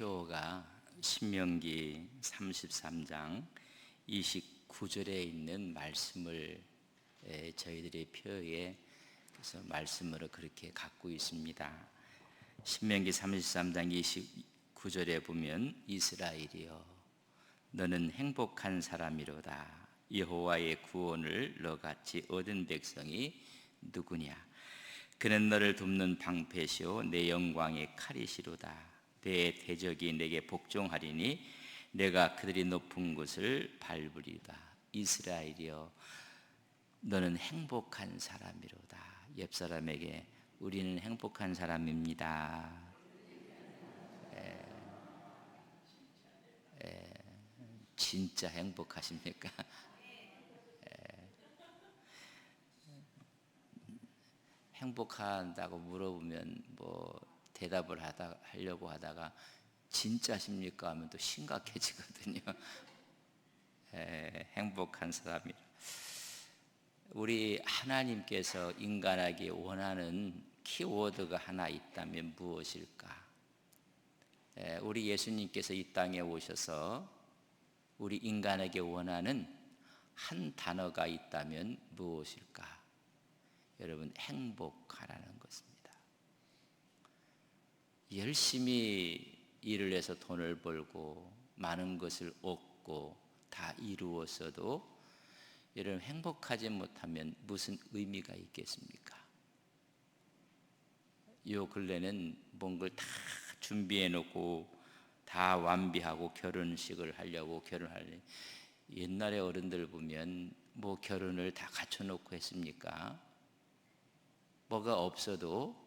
표어가 신명기 33장 29절에 있는 말씀을 저희들의 표어에 그래서 말씀으로 그렇게 갖고 있습니다. 신명기 33장 29절에 보면 이스라엘이여 너는 행복한 사람이로다. 여호와의 구원을 너같이 얻은 백성이 누구냐? 그는 너를 돕는 방패시오 내 영광의 칼이시로다. 내 대적이 내게 복종하리니 내가 그들이 높은 곳을 밟으리다. 이스라엘이여 너는 행복한 사람이로다. 옆 사람에게 우리는 행복한 사람입니다. 진짜 행복하십니까? 행복하다고 물어보면 대답을 하려고 하다가 진짜십니까? 하면 또 심각해지거든요. 행복한 사람이. 우리 하나님께서 인간에게 원하는 키워드가 하나 있다면 무엇일까? 우리 예수님께서 이 땅에 오셔서 우리 인간에게 원하는 한 단어가 있다면 무엇일까? 여러분, 행복하라는 것입니다. 열심히 일을 해서 돈을 벌고 많은 것을 얻고 다 이루었어도 여러분 행복하지 못하면 무슨 의미가 있겠습니까? 요 근래는 뭔 걸 다 준비해 놓고 다 완비하고 결혼식을 하려고 옛날에 어른들 보면 결혼을 다 갖춰 놓고 했습니까? 뭐가 없어도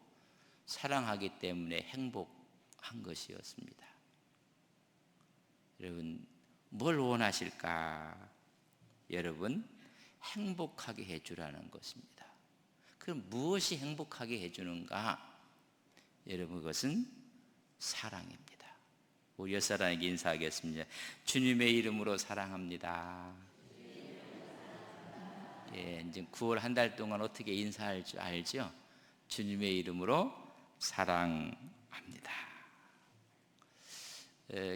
사랑하기 때문에 행복한 것이었습니다. 여러분, 뭘 원하실까? 여러분, 행복하게 해주라는 것입니다. 그럼 무엇이 행복하게 해주는가? 여러분, 그것은 사랑입니다. 우리 옆사람에게 인사하겠습니다. 주님의 이름으로 사랑합니다. 이제 9월 한 달 동안 어떻게 인사할 줄 알죠? 주님의 이름으로 사랑합니다.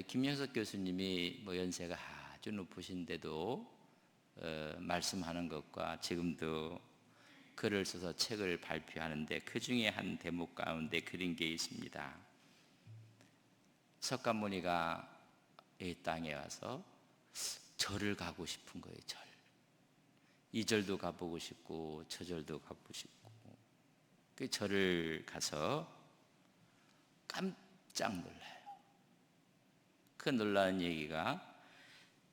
김영석 교수님이 연세가 아주 높으신데도 말씀하는 것과 지금도 글을 써서 책을 발표하는데 그 중에 한 대목 가운데 그린 게 있습니다. 석가모니가 이 땅에 와서 절을 가고 싶은 거예요. 이 절도 가보고 싶고 저 절도 가보고 싶고 그 절을 가서 깜짝 놀라요. 그 놀라는 얘기가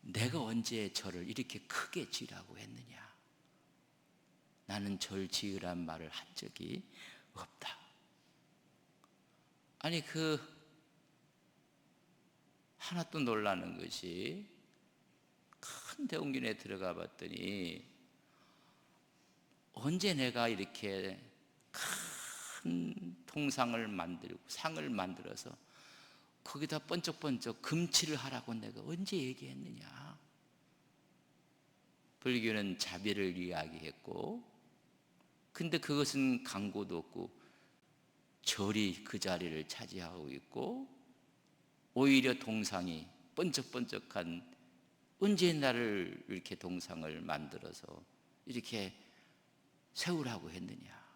내가 언제 절을 이렇게 크게 지으라고 했느냐? 나는 절 지으란 말을 한 적이 없다. 아니 하나 또 놀라는 것이 큰 대웅전에 들어가 봤더니 언제 내가 이렇게 큰 통상을 만들고 상을 만들어서 거기다 번쩍번쩍 금칠을 하라고 내가 언제 얘기했느냐? 불교는 자비를 이야기했고 근데 그것은 강고도 없고 절이 그 자리를 차지하고 있고 오히려 동상이 번쩍번쩍한 언제 나를 이렇게 동상을 만들어서 이렇게 세우라고 했느냐?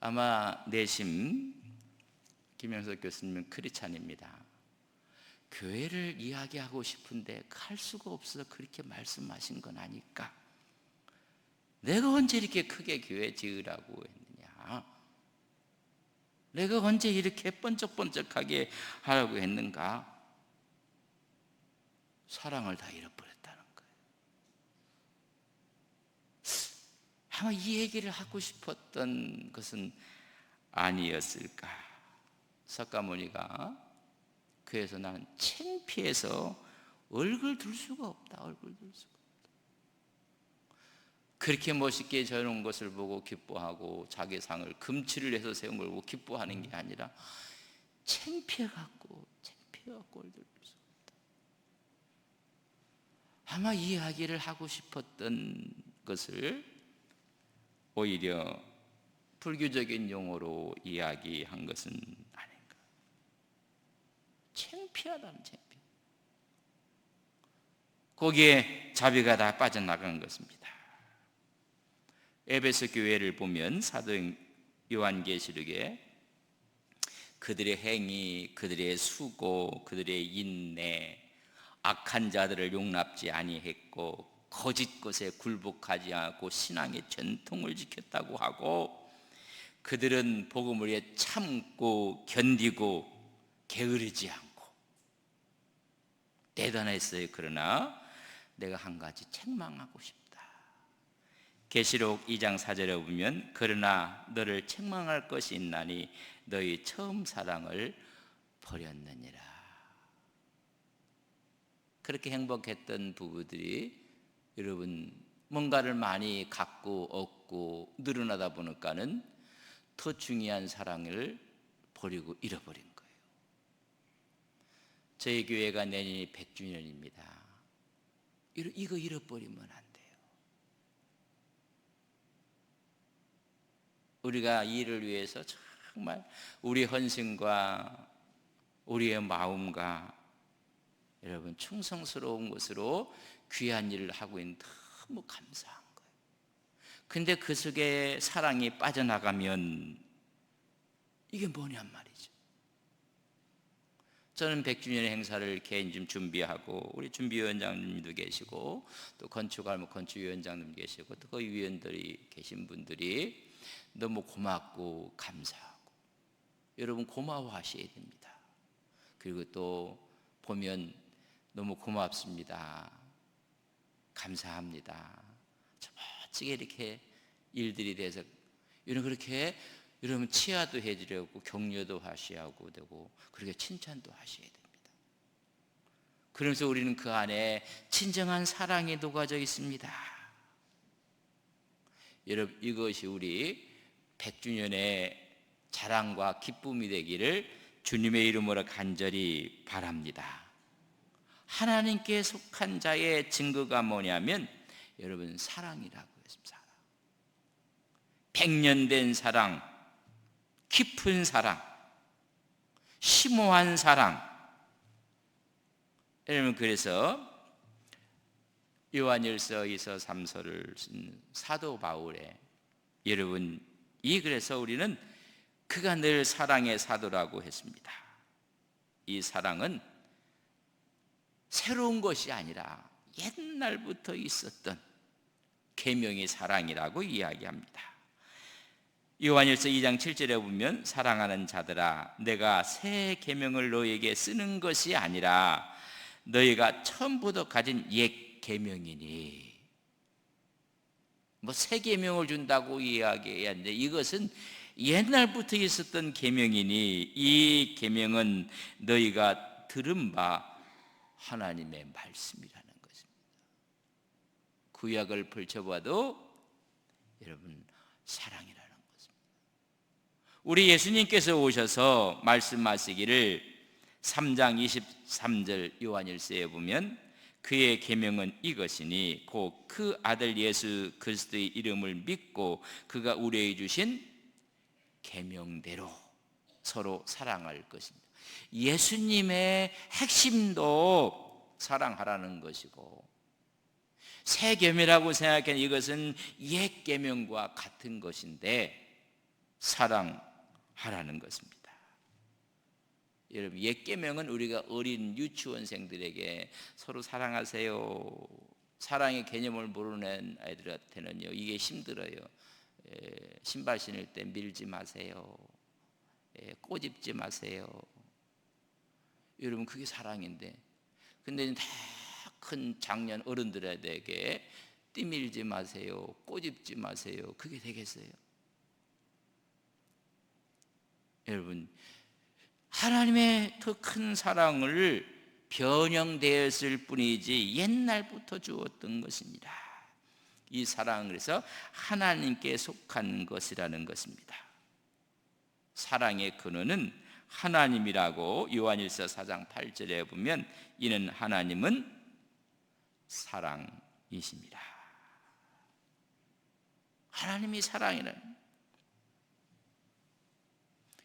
아마 내심 김영석 교수님은 크리스찬입니다. 교회를 이야기하고 싶은데 갈 수가 없어서 그렇게 말씀하신 건 아닐까? 내가 언제 이렇게 크게 교회 지으라고 했느냐? 내가 언제 이렇게 번쩍번쩍하게 하라고 했는가? 사랑을 다 잃어버렸다는 거예요. 아마 이 얘기를 하고 싶었던 것은 아니었을까? 석가모니가 그래서 나는 창피해서 얼굴 들 수가 없다. 얼굴 들 수가 없다. 그렇게 멋있게 저런 것을 보고 기뻐하고 자기 상을 금칠을 해서 세운 걸 보고 기뻐하는 게 아니라 창피해갖고 얼굴 들 수가 없다. 아마 이 이야기를 하고 싶었던 것을 오히려 불교적인 용어로 이야기한 것은 아닌가. 창피하다는 창피. 거기에 자비가 다 빠져나간 것입니다. 에베소 교회를 보면 사도 요한계시록에 그들의 행위, 그들의 수고, 그들의 인내, 악한 자들을 용납지 아니했고 거짓 것에 굴복하지 않고 신앙의 전통을 지켰다고 하고 그들은 복음을 위해 참고 견디고 게으르지 않고 대단했어요. 그러나 내가 한 가지 책망하고 싶다. 계시록 2장 4절에 보면 그러나 너를 책망할 것이 있나니 너희 처음 사랑을 버렸느니라. 그렇게 행복했던 부부들이 여러분 뭔가를 많이 갖고 얻고 늘어나다 보니까는 더 중요한 사랑을 버리고 잃어버린 거예요. 저희 교회가 내년이 100주년입니다. 이거 잃어버리면 안 돼요. 우리가 이 일을 위해서 정말 우리 헌신과 우리의 마음과 여러분 충성스러운 것으로 귀한 일을 하고 있는 너무 감사한 거예요. 근데 그 속에 사랑이 빠져나가면 이게 뭐냔 말이죠. 저는 100주년의 행사를 이렇게 좀 준비하고 우리 준비위원장님도 계시고 또 건축하면 건축위원장님 계시고 또 그 위원들이 계신 분들이 너무 고맙고 감사하고 여러분 고마워하셔야 됩니다. 그리고 또 보면 너무 고맙습니다. 감사합니다. 저 멋지게 이렇게 일들이 돼서 이런 그렇게 여러분 치하도 해주려고 격려도 하셔야하고 되고 그렇게 칭찬도 하셔야 됩니다. 그러면서 우리는 그 안에 진정한 사랑이 녹아져 있습니다. 여러분 이것이 우리 100주년의 자랑과 기쁨이 되기를 주님의 이름으로 간절히 바랍니다. 하나님께 속한 자의 증거가 뭐냐면 여러분 사랑이라고 했습니다. 100년 된 사랑, 깊은 사랑, 심오한 사랑. 여러분 그래서 요한일서 2서 3서를 쓴 사도 바울의 여러분 그래서 우리는 그가 늘 사랑의 사도라고 했습니다. 이 사랑은 새로운 것이 아니라 옛날부터 있었던 계명의 사랑이라고 이야기합니다. 요한일서 2장 7절에 보면 사랑하는 자들아 내가 새 계명을 너에게 쓰는 것이 아니라 너희가 처음부터 가진 옛 계명이니 새 계명을 준다고 이야기해야 하는데 이것은 옛날부터 있었던 계명이니 이 계명은 너희가 들은 바 하나님의 말씀이라는 것입니다. 구약을 펼쳐봐도 여러분 사랑이라는 것입니다. 우리 예수님께서 오셔서 말씀하시기를 3장 23절 요한일서에 보면 그의 계명은 이것이니 곧 그 아들 예수 그리스도의 이름을 믿고 그가 우리에게 주신 계명대로 서로 사랑할 것입니다. 예수님의 핵심도 사랑하라는 것이고 새 계명이라고 생각하는 이것은 옛 계명과 같은 것인데 사랑하라는 것입니다. 여러분 옛 계명은 우리가 어린 유치원생들에게 서로 사랑하세요. 사랑의 개념을 모르는 아이들한테는요 이게 힘들어요. 신발 신을 때 밀지 마세요. 꼬집지 마세요. 여러분 그게 사랑인데 근데 다 큰 장년 어른들에게 띠밀지 마세요. 꼬집지 마세요. 그게 되겠어요? 여러분 하나님의 더 큰 사랑을 변형되었을 뿐이지 옛날부터 주었던 것입니다. 이 사랑은 그래서 하나님께 속한 것이라는 것입니다. 사랑의 근원은 하나님이라고 요한일서 4장 8절에 보면 이는 하나님은 사랑이십니다. 하나님이 사랑이라는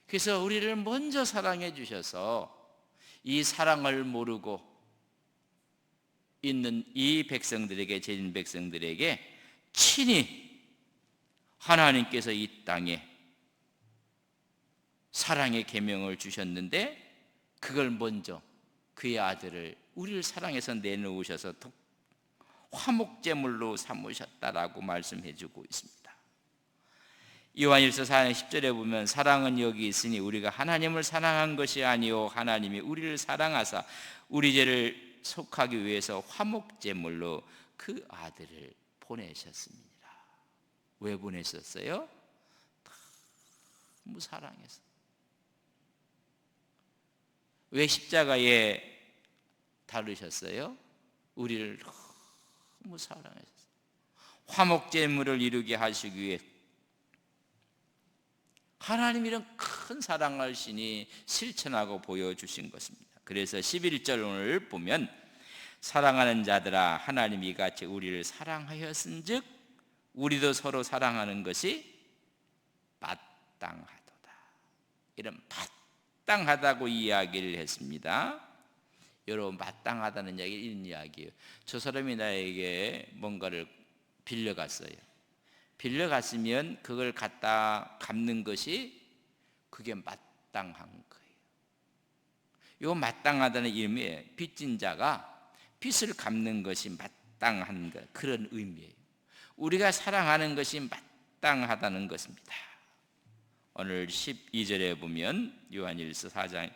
그래서 우리를 먼저 사랑해 주셔서 이 사랑을 모르고 있는 이 백성들에게, 죄진 백성들에게 친히 하나님께서 이 땅에 사랑의 계명을 주셨는데, 그걸 먼저 그의 아들을 우리를 사랑해서 내놓으셔서 화목제물로 삼으셨다라고 말씀해 주고 있습니다. 요한일서 4장 10절에 보면 사랑은 여기 있으니 우리가 하나님을 사랑한 것이 아니요 하나님이 우리를 사랑하사 우리 죄를 속하기 위해서 화목제물로 그 아들을 보내셨습니다. 왜 보내셨어요? 너무 사랑해서. 왜 십자가에 달으셨어요? 우리를 너무 사랑하셨어요. 화목제물을 이루게 하시기 위해 하나님 이런 큰 사랑하시니 실천하고 보여주신 것입니다. 그래서 11절 오늘 보면 사랑하는 자들아 하나님이 이같이 우리를 사랑하였은즉 우리도 서로 사랑하는 것이 마땅하도다. 이런 마땅하다고 이야기를 했습니다. 여러분, 마땅하다는 이야기 이런 이야기예요. 저 사람이 나에게 뭔가를 빌려갔어요. 빌려갔으면 그걸 갖다 갚는 것이 그게 마땅한 거예요. 이거 마땅하다는 의미예요. 빚진 자가 빚을 갚는 것이 마땅한 것, 그런 의미예요. 우리가 사랑하는 것이 마땅하다는 것입니다. 오늘 12절에 보면 요한일서 4장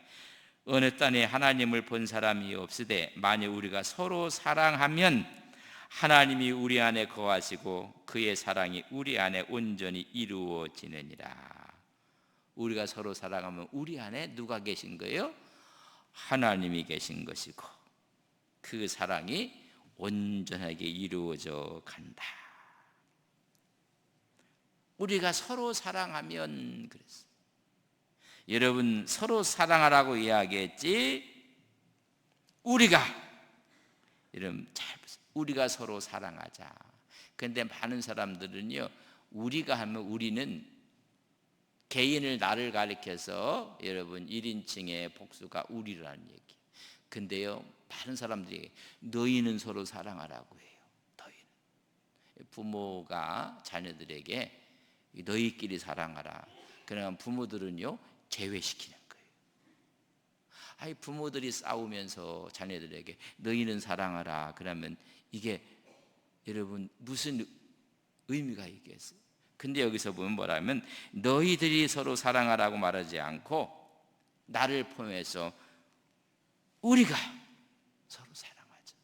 어느 땅에 하나님을 본 사람이 없으되 만일 우리가 서로 사랑하면 하나님이 우리 안에 거하시고 그의 사랑이 우리 안에 온전히 이루어지느니라. 우리가 서로 사랑하면 우리 안에 누가 계신 거예요? 하나님이 계신 것이고 그 사랑이 온전하게 이루어져 간다. 우리가 서로 사랑하면 그랬어요. 여러분, 서로 사랑하라고 이야기했지 우리가, 여러분 잘 보세요. 우리가 서로 사랑하자. 그런데 많은 사람들은요, 우리가 하면 우리는 개인을 나를 가리켜서 여러분 1인칭의 복수가 우리라는 얘기. 근데요, 많은 사람들이 너희는 서로 사랑하라고 해요. 너희는. 부모가 자녀들에게 너희끼리 사랑하라. 그러면 부모들은요 제외시키는 거예요. 아니, 부모들이 싸우면서 자녀들에게 너희는 사랑하라 그러면 이게 여러분 무슨 의미가 있겠어요? 근데 여기서 보면 뭐라면 너희들이 서로 사랑하라고 말하지 않고 나를 포함해서 우리가 서로 사랑하자.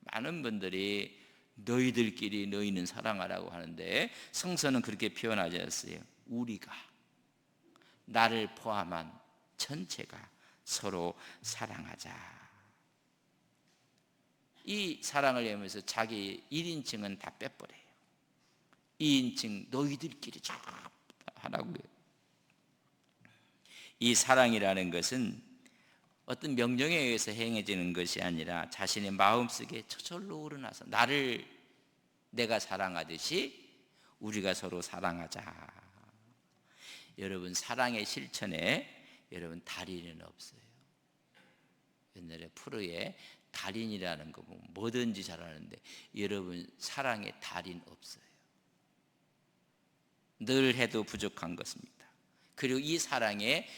많은 분들이 너희들끼리 너희는 사랑하라고 하는데 성서는 그렇게 표현하지 않았어요. 우리가, 나를 포함한 전체가 서로 사랑하자. 이 사랑을 얘기하면서 자기 1인칭은 다 빼버려요. 2인칭 너희들끼리 잘 하라고요. 이 사랑이라는 것은 어떤 명령에 의해서 행해지는 것이 아니라 자신의 마음속에 저절로 우러나서 나를 내가 사랑하듯이 우리가 서로 사랑하자. 여러분, 사랑의 실천에 여러분 달인은 없어요. 옛날에 프로에 달인이라는 거 보면 뭐든지 잘하는데 여러분 사랑의 달인 없어요. 늘 해도 부족한 것입니다. 그리고 이 사랑에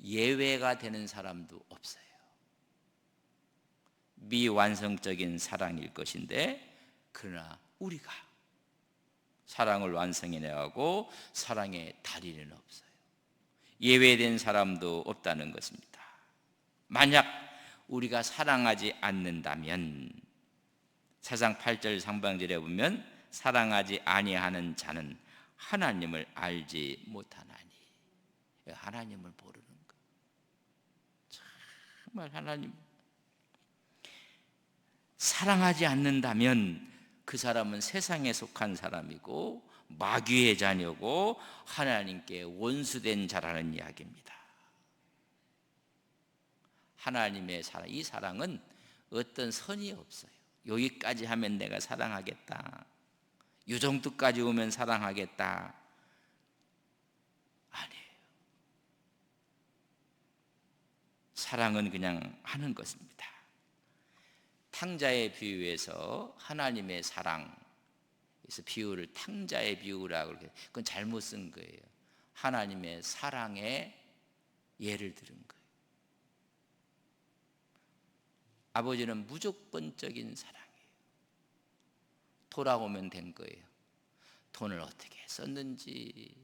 예외가 되는 사람도 없어요. 미완성적인 사랑일 것인데 그러나 우리가 사랑을 완성해내고 사랑의 달인은 없어요. 예외된 사람도 없다는 것입니다. 만약 우리가 사랑하지 않는다면 4장 8절 상반절에 보면 사랑하지 아니하는 자는 하나님을 알지 못하나니. 하나님을 모르는 거. 정말 하나님 사랑하지 않는다면 그 사람은 세상에 속한 사람이고 마귀의 자녀고 하나님께 원수된 자라는 이야기입니다. 하나님의 사랑, 이 사랑은 어떤 선이 없어요. 여기까지 하면 내가 사랑하겠다, 이 정도까지 오면 사랑하겠다, 아니에요. 사랑은 그냥 하는 것입니다. 탕자의 비유에서 하나님의 사랑, 그래서 비유를 탕자의 비유라고 그렇게, 그건 잘못 쓴 거예요. 하나님의 사랑의 예를 들은 거예요. 아버지는 무조건적인 사랑이에요. 돌아오면 된 거예요. 돈을 어떻게 썼는지,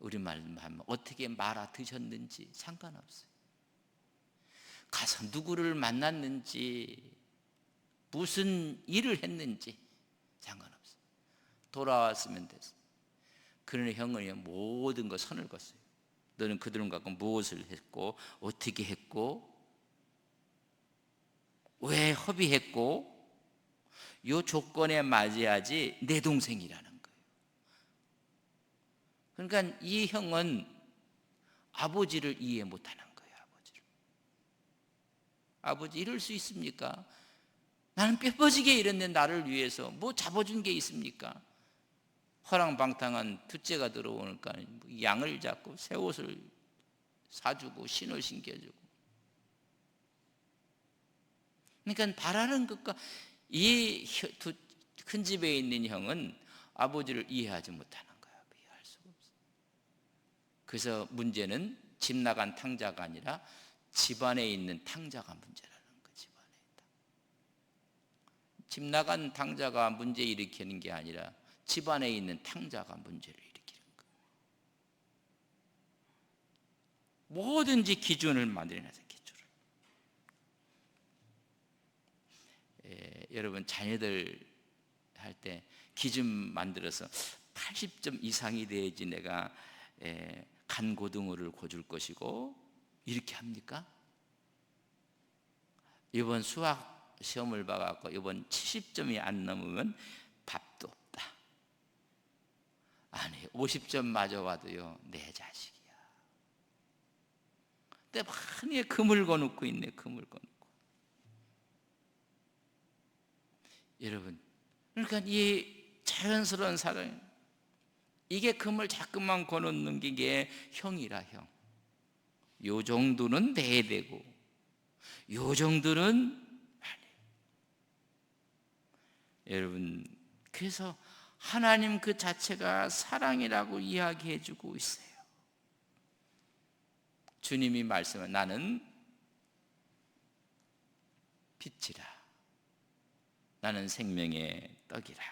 우리말로 하면 어떻게 말아 드셨는지 상관없어요. 가서 누구를 만났는지, 무슨 일을 했는지 상관없어요. 돌아왔으면 됐어요. 그러나 형은 모든 거 선을 그었어요. 너는 그들은 갖고 무엇을 했고, 어떻게 했고, 왜 협의했고, 이 조건에 맞아야지 내 동생이라는 거예요. 그러니까 이 형은 아버지를 이해 못하는 거예요. 아버지 이럴 수 있습니까? 나는 뼈부지게 일했는데 나를 위해서 뭐 잡아준 게 있습니까? 허랑방탕한 둘째가 들어오니까 양을 잡고 새 옷을 사주고 신을 신겨주고. 그러니까 바라는 것과 이 큰 집에 있는 형은 아버지를 이해하지 못하는 거예요. 이해할 수가 없어요. 그래서 문제는 집 나간 탕자가 아니라 집안에 있는 탕자가 문제라는 거예요. 집안에 있다. 집 나간 탕자가 문제 일으키는 게 아니라 집안에 있는 탕자가 문제를 일으키는 거예요. 뭐든지 기준을 만들어내서 여러분 자녀들 할 때 기준 만들어서 80점 이상이 돼야지 내가 간고등어를 고줄 것이고 이렇게 합니까? 이번 수학 시험을 봐갖고 이번 70점이 안 넘으면 밥도 없다. 아니 50점 맞아와도요 내 자식이야. 근데 많이 금을 거놓고 있네. 금을 거놓고. 여러분, 그러니까 이 자연스러운 사랑, 이게 금을 자꾸만 거놓는 게 형이라 형. 요 정도는 내야 되고, 요 정도는 아니에요. 여러분, 그래서 하나님 그 자체가 사랑이라고 이야기해 주고 있어요. 주님이 말씀은 나는 빛이라. 나는 생명의 떡이라.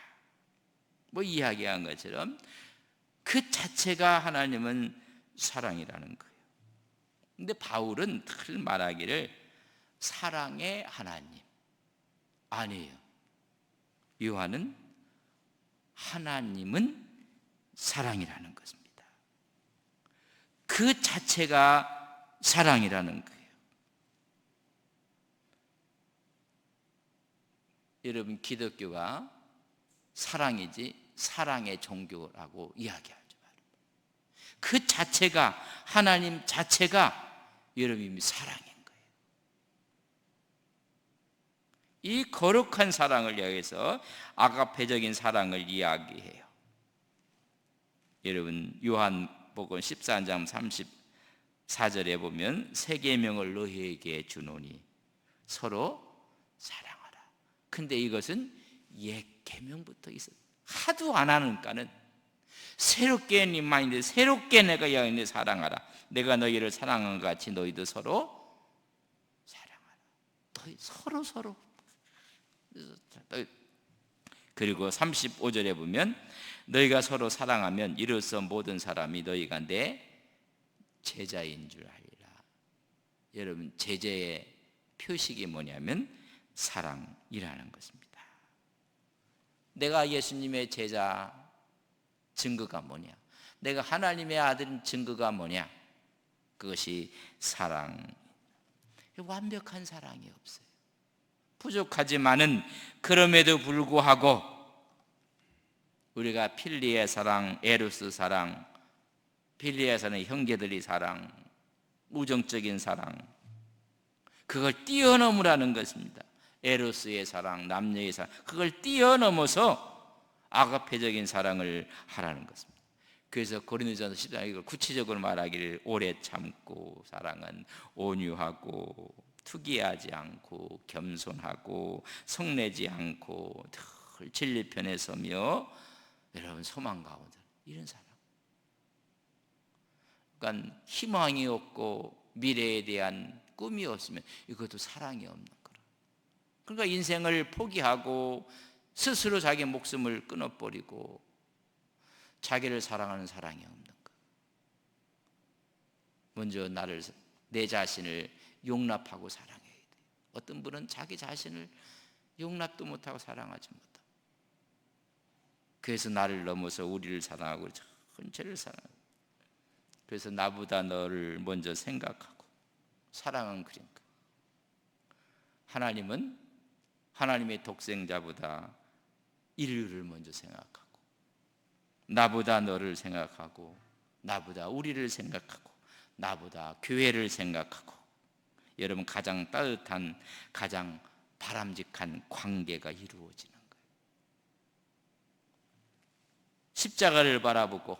뭐 이야기한 것처럼 그 자체가 하나님은 사랑이라는 거예요. 근데 바울은 늘 말하기를 사랑의 하나님 아니에요. 요한은 하나님은 사랑이라는 것입니다. 그 자체가 사랑이라는 거예요. 여러분 기독교가 사랑이지 사랑의 종교라고 이야기하지 말입니다. 그 자체가 하나님 자체가 여러분이 사랑인 거예요. 이 거룩한 사랑을 이야기해서 아가페적인 사랑을 이야기해요. 여러분 요한복음 14장 34절에 보면 새 계명을 너희에게 주노니 서로 사랑하라. 근데 이것은 옛 계명부터 있어. 하도 안 하니까는 새롭게 네 마인드, 새롭게 내가 이야기하는데 사랑하라. 내가 너희를 사랑한 것 같이 너희도 서로 사랑하라. 너희 서로. 그리고 35절에 보면 너희가 서로 사랑하면 이로써 모든 사람이 너희가 내 제자인 줄 알리라. 여러분 제자의 표식이 뭐냐면 사랑이라는 것입니다. 내가 예수님의 제자 증거가 뭐냐? 내가 하나님의 아들인 증거가 뭐냐? 그것이 사랑. 완벽한 사랑이 없어요. 부족하지만은 그럼에도 불구하고 우리가 필리의 사랑, 에로스 사랑, 필리의 사랑, 형제들의 사랑, 우정적인 사랑, 그걸 뛰어넘으라는 것입니다. 에로스의 사랑, 남녀의 사랑, 그걸 뛰어넘어서 아가페적인 사랑을 하라는 것입니다. 그래서 고린도전서 10장 이걸 구체적으로 말하기를 오래 참고 사랑은 온유하고 투기하지 않고 겸손하고 성내지 않고 늘 진리 편에 서며 여러분 소망 가운데 이런 사랑. 그러니까 희망이 없고 미래에 대한 꿈이 없으면 이것도 사랑이 없는 거라. 그러니까 인생을 포기하고 스스로 자기 목숨을 끊어버리고 자기를 사랑하는 사랑이 없는 거. 먼저 내 자신을 용납하고 사랑해야 돼. 어떤 분은 자기 자신을 용납도 못하고 사랑하지 못하고, 그래서 나를 넘어서 우리를 사랑하고 전체를 사랑하고, 그래서 나보다 너를 먼저 생각하고 사랑은 그러니까 하나님은 하나님의 독생자보다 인류를 먼저 생각하고 나보다 너를 생각하고 나보다 우리를 생각하고 나보다 교회를 생각하고 여러분 가장 따뜻한 가장 바람직한 관계가 이루어지는 거예요. 십자가를 바라보고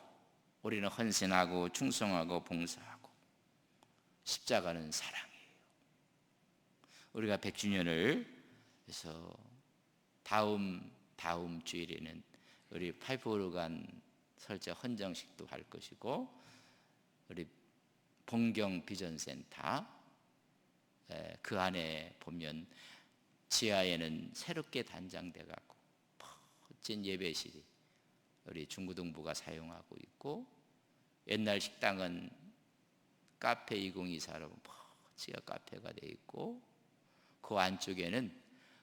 우리는 헌신하고 충성하고 봉사하고 십자가는 사랑이에요. 우리가 100주년을 해서 다음 주일에는 우리 파이프 오르간 설자 헌정식도 할 것이고 우리 봉경 비전센터 그 안에 보면 지하에는 새롭게 단장돼 갖고 멋진 예배실이 우리 중고등부가 사용하고 있고 옛날 식당은 카페 2024로 멋지게 카페가 돼 있고 그 안쪽에는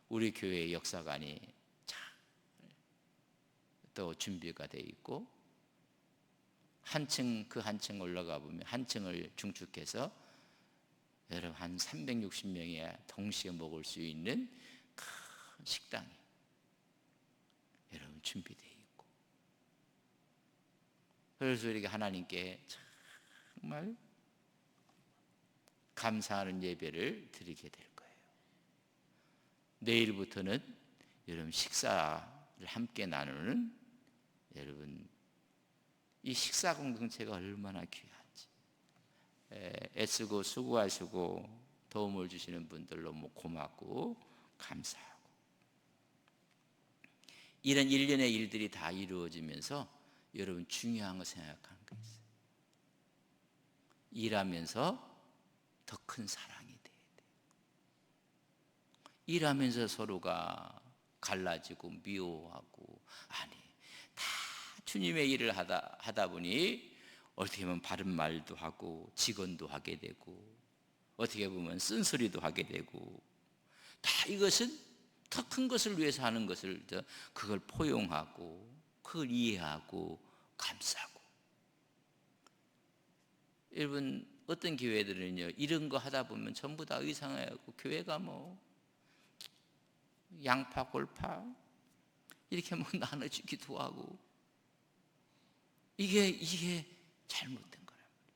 우리 교회의 역사관이 또 준비가 돼 있고 그 한 층 올라가 보면 한 층을 중축해서 여러분 한 360명이 동시에 먹을 수 있는 큰 식당이 여러분 준비되어 있고, 그래서 우리가 하나님께 정말 감사하는 예배를 드리게 될 거예요. 내일부터는 여러분 식사를 함께 나누는 여러분 이 식사 공동체가 얼마나 귀한지 애쓰고 수고하시고 도움을 주시는 분들 너무 고맙고 감사하고 이런 일련의 일들이 다 이루어지면서 여러분 중요한 거 생각하는 거 있어요. 일하면서 더 큰 사랑이 돼야 돼요. 일하면서 서로가 갈라지고 미워하고 아니 다 주님의 일을 하다 보니 어떻게 보면 바른 말도 하고 직언도 하게 되고 어떻게 보면 쓴소리도 하게 되고 다 이것은 더 큰 것을 위해서 하는 것을 그걸 포용하고 그걸 이해하고 감싸고 여러분 어떤 교회들은요 이런 거 하다 보면 전부 다 의상하고 교회가 뭐 양파 골파 이렇게 뭐 나눠주기도 하고 이게 잘못된 거란 말이죠.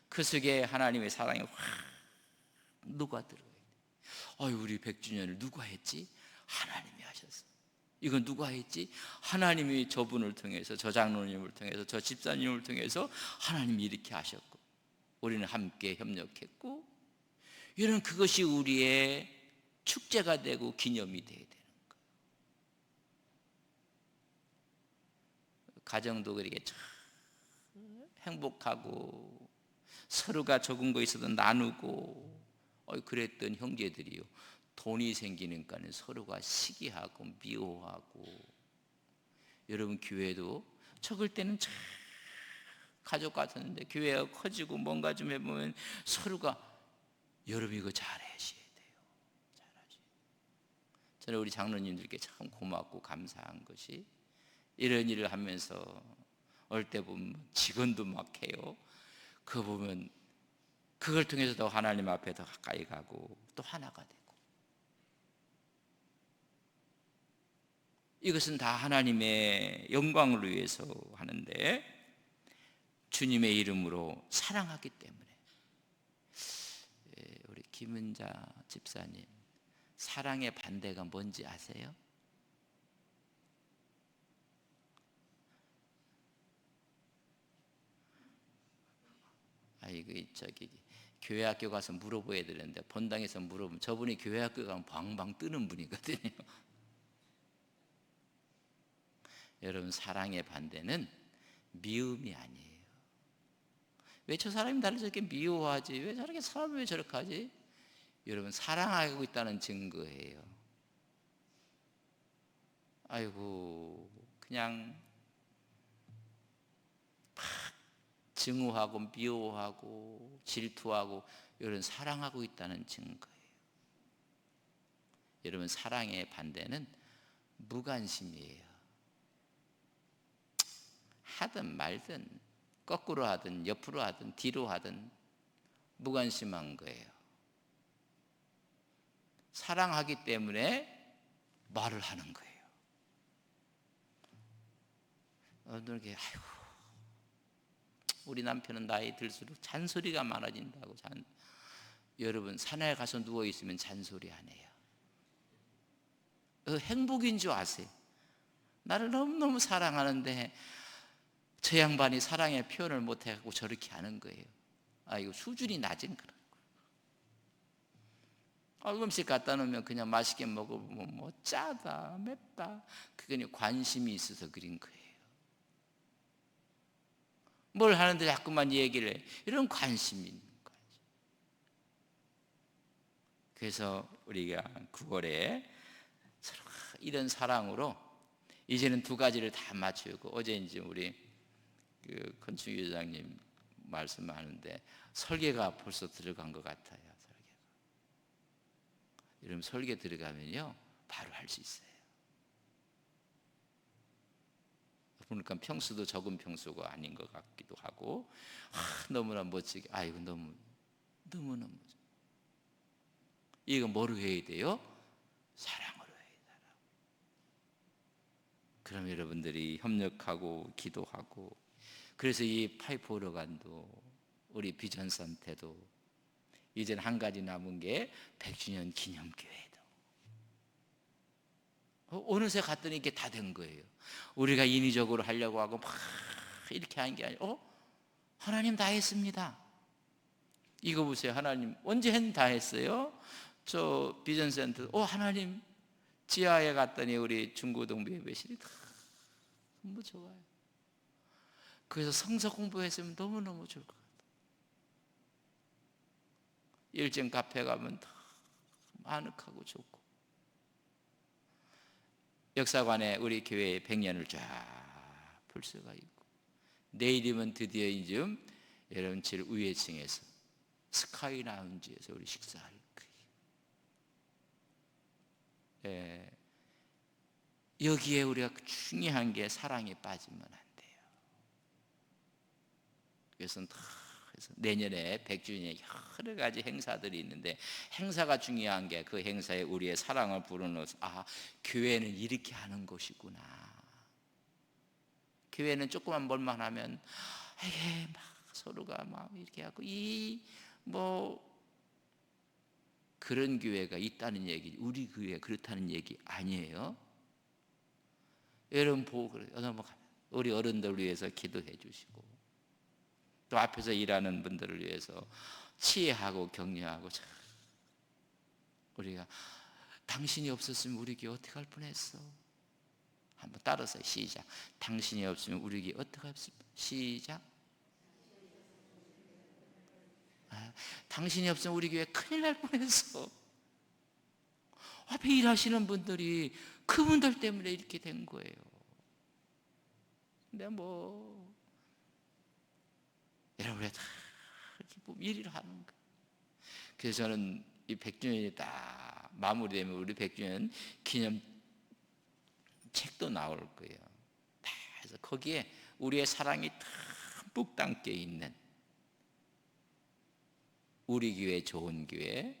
그 속에 하나님의 사랑이 확 누가 들어가야 돼. 우리 100주년을 누가 했지? 하나님이 하셨어. 이건 누가 했지? 하나님이 저분을 통해서 저 장로님을 통해서 저 집사님을 통해서 하나님이 이렇게 하셨고 우리는 함께 협력했고 이런 그것이 우리의 축제가 되고 기념이 돼야 되는 거예요. 가정도 그렇게 참 행복하고 서로가 적은 거 있어도 나누고 그랬던 형제들이요 돈이 생기니까는 서로가 시기하고 미워하고 여러분 교회도 적을 때는 참 가족 같았는데 교회가 커지고 뭔가 좀 해보면 서로가 여러분 이거 잘하셔야 돼요. 잘하셔야 돼요. 저는 우리 장로님들께 참 고맙고 감사한 것이 이런 일을 하면서 올 때 보면 직원도 막 해요. 그거 보면 그걸 통해서 더 하나님 앞에 더 가까이 가고 또 하나가 되고 이것은 다 하나님의 영광을 위해서 하는데 주님의 이름으로 사랑하기 때문에 우리 김은자 집사님 사랑의 반대가 뭔지 아세요? 아이고 저기 교회 학교 가서 물어봐야 되는데 본당에서 물어보면 저분이 교회 학교 가면 방방 뜨는 분이거든요. 여러분, 사랑의 반대는 미움이 아니에요. 왜 저 사람이 나를 저렇게 미워하지? 왜 저렇게 사람을 왜 저렇게 하지? 여러분, 사랑하고 있다는 증거예요. 아이고 그냥 막 증오하고 미워하고 질투하고 이런 사랑하고 있다는 증거예요. 여러분, 사랑의 반대는 무관심이에요. 하든 말든 거꾸로 하든 옆으로 하든 뒤로 하든 무관심한 거예요. 사랑하기 때문에 말을 하는 거예요. 어떻게 아이고 우리 남편은 나이 들수록 잔소리가 많아진다고. 여러분, 산에 가서 누워 있으면 잔소리 안 해요. 행복인 줄 아세요? 나를 너무너무 사랑하는데 저 양반이 사랑의 표현을 못해갖고 저렇게 하는 거예요. 이거 수준이 낮은 거라고. 음식 갖다 놓으면 그냥 맛있게 먹어보면 뭐 짜다 맵다, 그건 관심이 있어서 그린 거예요. 뭘 하는데 자꾸만 얘기를 해. 이런 관심이 있는 거죠. 그래서 우리가 9월에 이런 사랑으로 이제는 두 가지를 다 맞추고, 어제 이제 우리 그 건축위원장님 말씀하는데 설계가 벌써 들어간 것 같아요. 여러분, 설계 들어가면요 바로 할 수 있어요. 보니까 평수도 적은 평수가 아닌 것 같기도 하고, 너무나 멋지게, 이거 너무너무 이거 뭐로 해야 돼요? 사랑으로 해야 돼요. 그럼 여러분들이 협력하고 기도하고, 그래서 이 파이프 오르간도 우리 비전산태도 이제는 한 가지 남은 게 100주년 기념교회도. 어느새 갔더니 이게 다 된 거예요. 우리가 인위적으로 하려고 하고 막 이렇게 하는 게 아니고, 하나님 다 했습니다. 이거 보세요. 하나님 언제 다 했어요? 저 비전센터 하나님 지하에 갔더니 우리 중고등 예배실이 너무 좋아요. 그래서 성서 공부했으면 너무너무 좋을 것 같아요. 일정 카페 가면 다 아늑하고 좋고, 역사관에 우리 교회 100년을 쫙 볼 수가 있고, 내일이면 드디어 이제 여러분 제일 위에 층에서 스카이 라운지에서 우리 식사할 거예요. 여기에 우리가 중요한 게 사랑에 빠지면 안 돼요. 그래서 내년에 100주년에 여러 가지 행사들이 있는데, 행사가 중요한 게 그 행사에 우리의 사랑을 불어넣어서 교회는 이렇게 하는 곳이구나. 교회는 조그만 뭘만 하면 이게 막 서로가 막 이렇게 하고 그런 교회가 있다는 얘기, 우리 교회 그렇다는 얘기 아니에요. 여러분 보고 우리 어른들 위해서 기도해 주시고, 또 앞에서 일하는 분들을 위해서 치유하고 격려하고. 우리가 당신이 없었으면 우리 교회 어떻게 할 뻔했어. 한번 따라서 시작. 당신이 없으면 우리 교회 어떻게 할 뻔했어. 시작. 당신이 없으면 우리 교회 큰일 날 뻔했어. 앞에 일하시는 분들이 그분들 때문에 이렇게 된 거예요. 근데 여러분이 다 일을 하는 거예요. 그래서 저는 이 100주년이 딱 마무리되면 우리 100주년 기념 책도 나올 거예요. 그래서 거기에 우리의 사랑이 듬뿍 담겨 있는, 우리 교회 좋은 교회,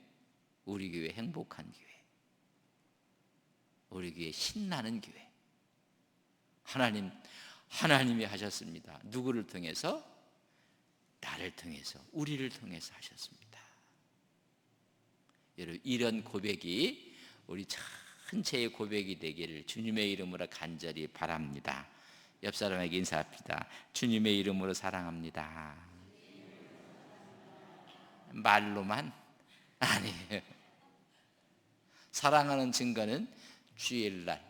우리 교회 행복한 교회, 우리 교회 신나는 교회. 하나님이 하셨습니다. 누구를 통해서? 나를 통해서, 우리를 통해서 하셨습니다. 여러분, 이런 고백이 우리 전체의 고백이 되기를 주님의 이름으로 간절히 바랍니다. 옆 사람에게 인사합니다. 주님의 이름으로 사랑합니다. 말로만? 아니에요. 사랑하는 증거는 주일날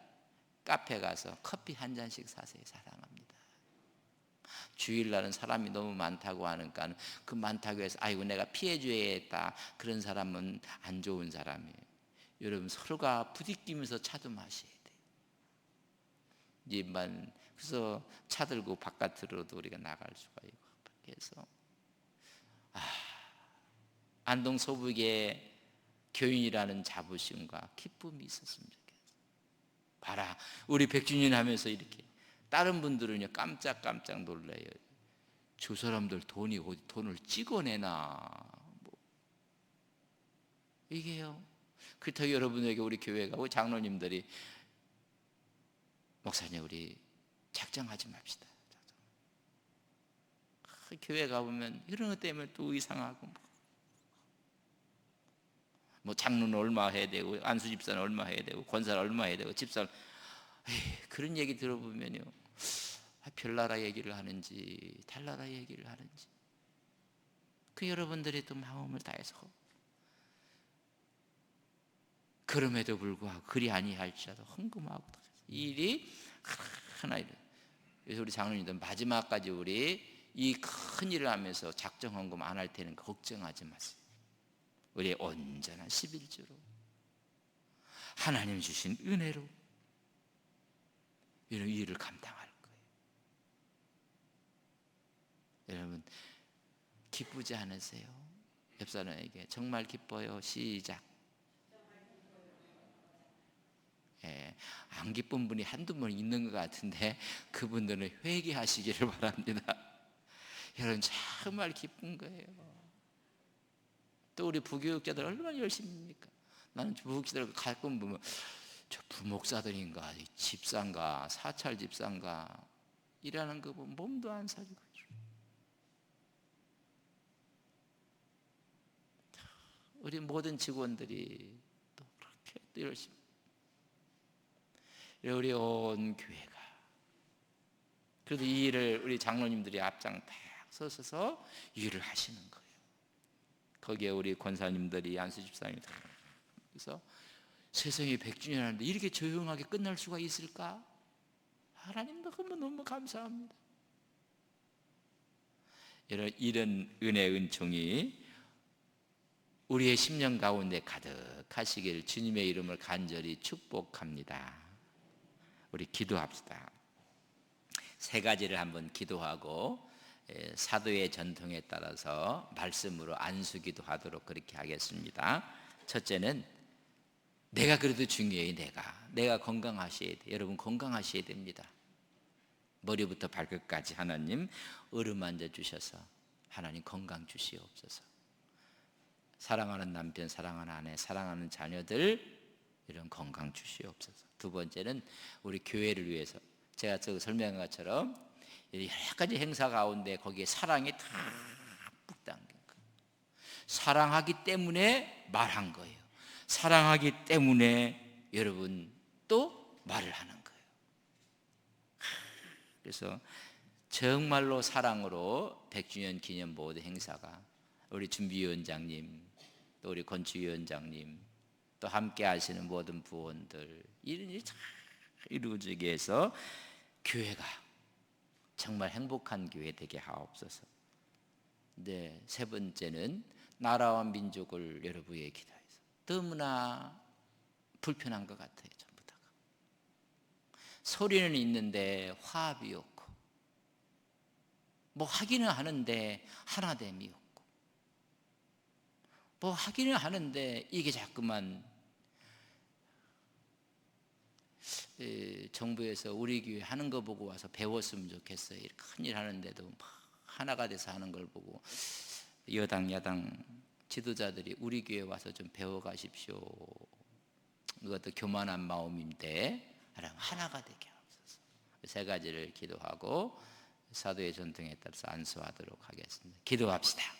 카페 가서 커피 한 잔씩 사세요. 사랑합니다. 주일날은 사람이 너무 많다고 하니까 그 많다고 해서 아이고 내가 피해줘야겠다, 그런 사람은 안 좋은 사람이에요. 여러분, 서로가 부딪히면서 차도 마셔야 돼요. 입만, 그래서 차 들고 바깥으로도 우리가 나갈 수가 있고. 그래서 안동 소북에 교인이라는 자부심과 기쁨이 있었으면 좋겠어요. 봐라, 우리 100주년 하면서 이렇게 다른 분들은요 깜짝 놀라요. 저 사람들 돈이 어디 돈을 찍어내나 뭐. 이게요. 그렇다고 여러분에게 우리 교회가, 우리 장로님들이 목사님 우리 작정하지 맙시다. 교회 가보면 이런 것 때문에 또 이상하고, 뭐 장로는 얼마 해야 되고, 안수 집사는 얼마 해야 되고, 권사는 얼마 해야 되고, 집사는 그런 얘기 들어보면요, 별나라 얘기를 하는지 달나라 얘기를 하는지. 그 여러분들이 또 마음을 다해서, 그럼에도 불구하고 그리 아니할지라도 헌금하고 이 일이 하나 이래. 그래서 우리 장로님들 마지막까지 우리 이 큰 일을 하면서 작정 헌금 안 할 테니까 걱정하지 마세요. 우리 온전한 11조로 하나님 주신 은혜로 이런 일을 감당할 거예요. 여러분 기쁘지 않으세요? 옆 사람에게 정말 기뻐요. 시작. 안 기쁜 분이 한두 분 있는 것 같은데 그분들은 회개하시기를 바랍니다. 여러분 정말 기쁜 거예요. 또 우리 부교육자들 얼마나 열심입니까? 나는 부교육자들 가끔 보면 저 부목사들인가 집사인가 사찰 집사인가 일하는 거 보면 몸도 안 사주고, 우리 모든 직원들이 또 그렇게 또 열심히, 우리 온 교회가 그래도 이 일을 우리 장로님들이 앞장 딱 서서 일을 하시는 거예요. 거기에 우리 권사님들이 안수 집사님이 다 그래서 세상에 100주년 하는데 이렇게 조용하게 끝날 수가 있을까? 하나님도 너무 감사합니다. 이런 은혜 은총이 우리의 심령 가운데 가득하시길 주님의 이름을 간절히 축복합니다. 우리 기도합시다. 세 가지를 한번 기도하고 사도의 전통에 따라서 말씀으로 안수기도 하도록 그렇게 하겠습니다. 첫째는 내가 그래도 중요해요. 내가 건강하셔야 돼요. 여러분 건강하셔야 됩니다. 머리부터 발끝까지 하나님 어루만져 주셔서 하나님 건강 주시옵소서. 사랑하는 남편, 사랑하는 아내, 사랑하는 자녀들 이런 건강 주시옵소서. 두 번째는 우리 교회를 위해서 제가 설명한 것처럼 여러 가지 행사 가운데 거기에 사랑이 듬뿍 담긴 거예요. 사랑하기 때문에 말한 거예요. 사랑하기 때문에 여러분 또 말을 하는 거예요. 그래서 정말로 사랑으로 100주년 기념 모든 행사가 우리 준비위원장님, 또 우리 건축위원장님, 또 함께 하시는 모든 부원들 이런 일이 잘 이루어지게 해서 교회가 정말 행복한 교회 되게 하옵소서. 네, 세 번째는 나라와 민족을 여러분에게 기도해서 너무나 불편한 것 같아요. 전부 다가 소리는 있는데 화합이 없고, 뭐 하기는 하는데 하나됨이 없고, 뭐 하기는 하는데 이게 자꾸만 정부에서 우리 교회 하는 거 보고 와서 배웠으면 좋겠어요. 큰일 하는데도 막 하나가 돼서 하는 걸 보고 여당 야당 지도자들이 우리 교회 와서 좀 배워가십시오. 이것도 교만한 마음인데 하나가 되게 하옵소서. 세 가지를 기도하고 사도의 전통에 따라서 안수하도록 하겠습니다. 기도합시다.